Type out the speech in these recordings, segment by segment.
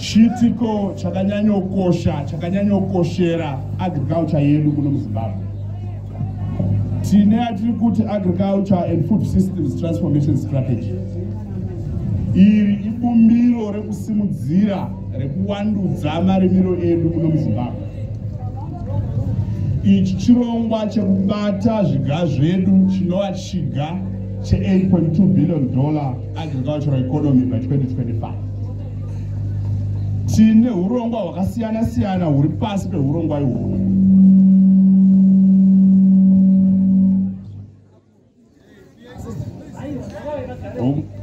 chiitiko chakanyanyokoshera agriculture yedu muno muZimbabwe. Tine atiri kuti Agriculture and Food Systems Transformation Strategy. Iri ibumbiro rekusimudzira rekuwandudza marimiro edu muno muZimbabwe. Ichi chirongwa chekubata zviga zvedu chinova chiga che$8.2 billion agricultural economy by 2025. Tine hurongwa hwakasiyana-siyana huri pasi pehurongwa ihwohwo.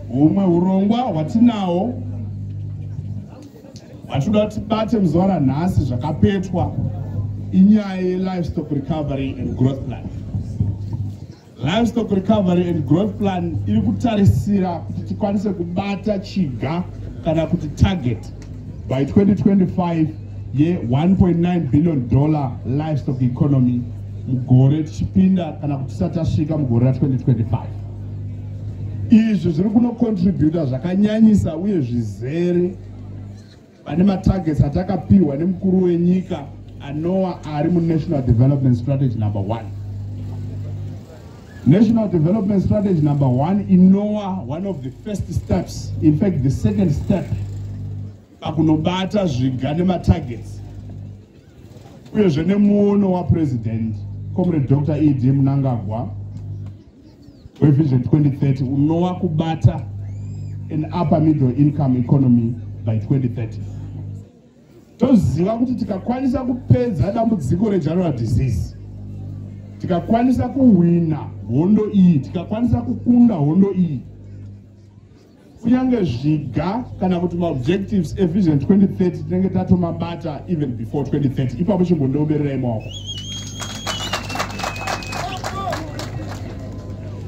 Humwe hurongwa hwatinahwo hwatinoda kuti tibate muzuva ranhasi zvakapetwa inyaya ye-Livestock Recovery and Growth Plan. Livestock Recovery and Growth Plan iri kutarisira kuti tikwanise kubata chiga kana kuti target by 2025 ye$1.9 billion livestock economy mugore tichipinda kana kuti tisati tasvika mugore ra2025. Izvi zviri kunocontributa zvakanyanyisa uye zvizere pane matargets atakapiwa nemukuru wenyika anova ari muNational Development Strategy number 1. National Development Strategy number 1 inova one of the first steps, in fact the second step, pakunobata zviga nematargets. Uyezve nemuono waPresident Comrade Dr. E.D. Mnangagwa weVision 2030 unova kubata an upper middle income economy by 2030. Toziva kuti tikakwanisa kupedza dambudziko regeneral disease, tikakwanisa kuwina hondo iyi, tikakwanisa kukunda hondo iyi, kunyange zviga kana kuti maobjectives eVision 2030 tinenge tatomabata even before 2030. Ipapo chimbondoberera imaoko.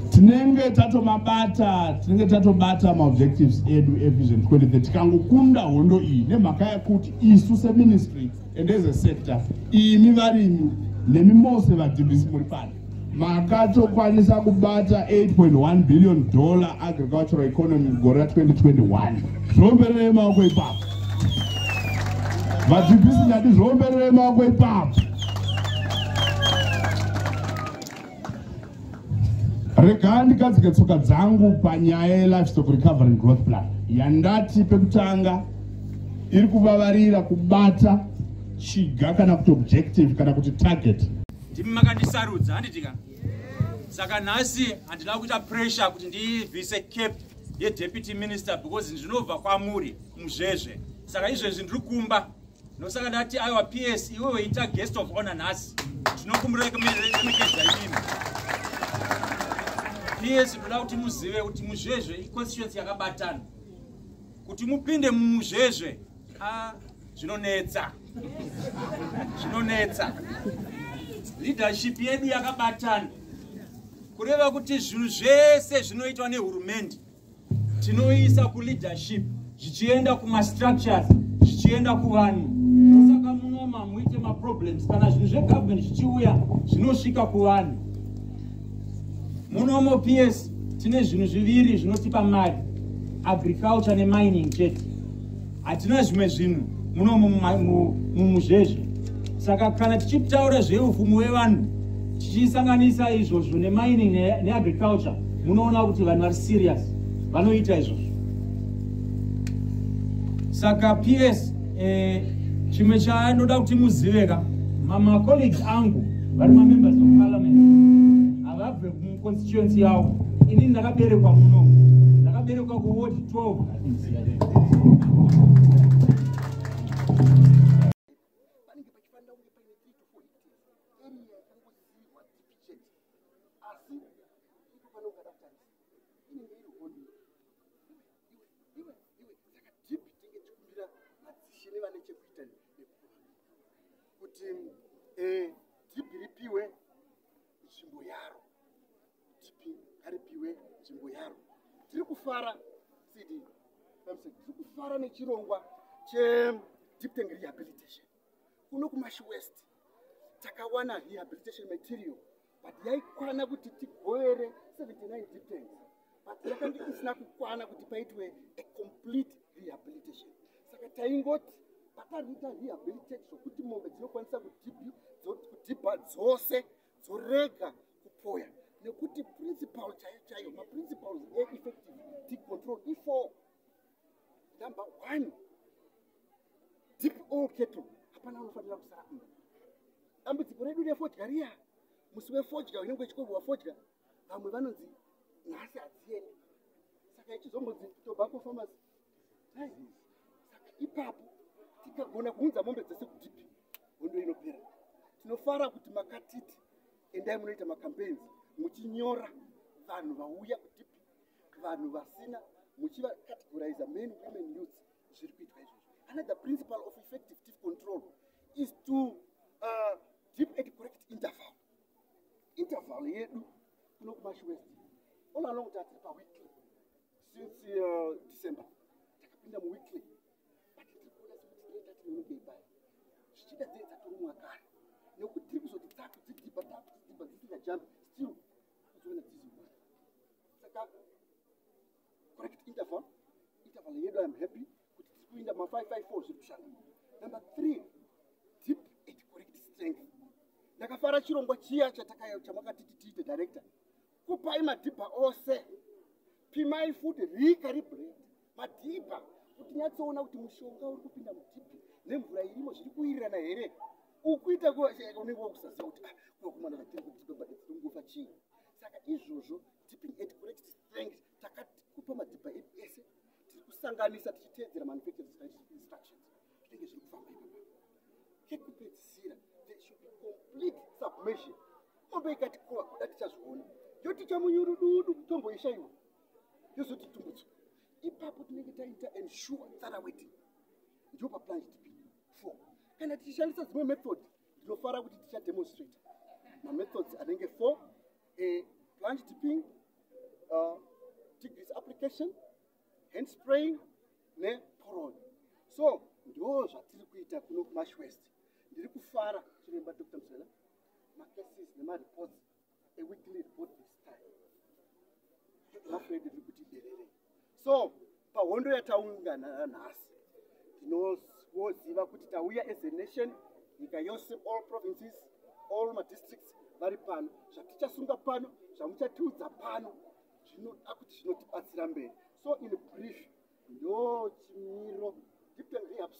Tinenge tatobata maobjectives edu eVision 2030 tikangokunda hondo iyi nemhaka yakuti isu seministry and as a sector, imi varimi nemimose vadhibhisi muri pano, makatokwanisa kubata $8.1 billion agricultural economy mugore ra2021. Zvomberere maoko ipapo. Vadhibhisi nyati zvomberere maoko ipapo. Rega ndikadzike tsoka dzangu panyaya ye-Livestock Recovery and Growth Plan. Yandati pekutanga iri kuvavarira kubata chiga kana kuti objective kana kuti target. Ndimi makandisarudza handitika. Saka nhasi handina kuita pressure kuti ndivhise cape ye-deputy minister because ndinobva kwamuri muzvezve. Saka izvezvi ndiri kumba. Nosaka ndati aiwa PS iwe weita guest of honor nhasi. Tinokumbira remekedza imimi. PS ndoda kuti muzive kuti muzvezve iconstituency yakabatana. Kuti mupinde muzvezve, zvinonetsa. Zvinonetsa. Leadership yedu yakabatana. Kureva kuti zvinhu zvese zvinoitwa nehurumende tinoisa kuleadership, zvichienda kuma-structures, zvichienda kuvanhu. Saka munoma muite ma-problems kana zvinhu zvegovernment zvichiuya zvinosvika kuvanhu. Munomo PS tine zvinhu zviviri zvinotipa mari, agriculture nemining chete. Hatina zvimwe zvinhu munomo mumuzvezve. Saka kana tichitaura zveupfumi hwevanhu tichisanganisa izvozvo nemining neagriculture, munoona kuti vanhu vari serious vanoita izvozvo. Saka PS chimwe chanoda kuti muziveka, colleagues angu vari members of parliament havabve muconstituency yavo. Ini ndakaberekwa munomo, ndakaberekwa kuward 12 I think. Tipiripiwe nzvimbo yaro, ngaripiwe nzvimbo yaro. Tiri kufara CD, tiri kufara nechirongwa che-deep tank rehabilitation. Kuno kuMasholand West takawana rehabilitation material, but yaikwana kuti tigoere 79 deep tanks, but yakanga isina kukwana kuti paitwe a complete rehabilitation. saka taingoti patariita rehabilitate zvokuti mombe dzinokwanisa kudhibha dzose dzorega kupoya, nekuti principal chaiyo maprinciples eeffective tick control e4. Number 1, dip all cattle. Hapana unofanira kusara kumba. Dambudziko redu refodya riya, musi wefodya unenge uchikorwa fodya, vamwe vanonzi nhasi hadziendi. Saka ichizombodzi tobacco farmers crisis. Saka ipapo tikagona kuunza mombe dzese kudhipi, hondo inopera. Tinofara kuti makatiti endai munoita macampaigns muchinyora vanhu vauya kudhipi, vanhu vasina, muchivacategorize men, women, youth. Zviri kuitwa izvozvo. Another principle of effective tick control is to dip at correct interval. Interval yedu kuno kuMasholand West. All along that weekly since December. Takapinda mu weekly. But tikuna kuti data tinongebaya. Zvichida data torumwakare. Nekuti tiri kuzoti takudzidipa dzisina jump still kuzoona tizibwana. Saka correct interval. Interval yedu I'm happy kuti tiri kuinda ma 554 zviri kushanda. Number 3, dip at correct strength. Ndakafara chirongwa chiya chamakati tiite director. Kupai madhibha ose. Pimai futi recalibrate madhibha kuti nyatsoona kuti mushonga uri kupinda mudhipi nemvura irimo zviri kuwirirana here. Ukuita unenge wakusaziva kuti kumwana vatiri kudhiba but tinongofa chii. Saka izvozvo dipping at correct strength takakupa madhibha ese tiri kusanganisa tichiteedzera manufacturers instructions. Zvinenge zviri kufamba ipapo. Kekupedzisira there should be complete submersion. Mombe ikati kuda tichazviona yoti chamunyurududu tomboishaiwa yozoti tumbudzwa. Ipapo tinenge taita ensure thorough wetting. Ndio pa plunge dipping 4. Kana tichishandisa dzimwe method ndinofara kuti tichademonstrate mamethods anenge 4, plunge dipping, tick application, hand spraying nepollen. So ndo zvatiri kuita kuno kuMasholand West. Ndiri kufara chiremba Dr. Basera macases nemareports weekly report this time. Afraid kuti derere. So pahondo yataungana nhasi tinoziva kuti tauya as a nation, nyika yose, all provinces, all my districts vari pano. Zvatichasunga pano, zvamuchatiudza pano, zvinoda kuti zvinotibatsira mberi. So in brief, ndo chimiro dip and rehab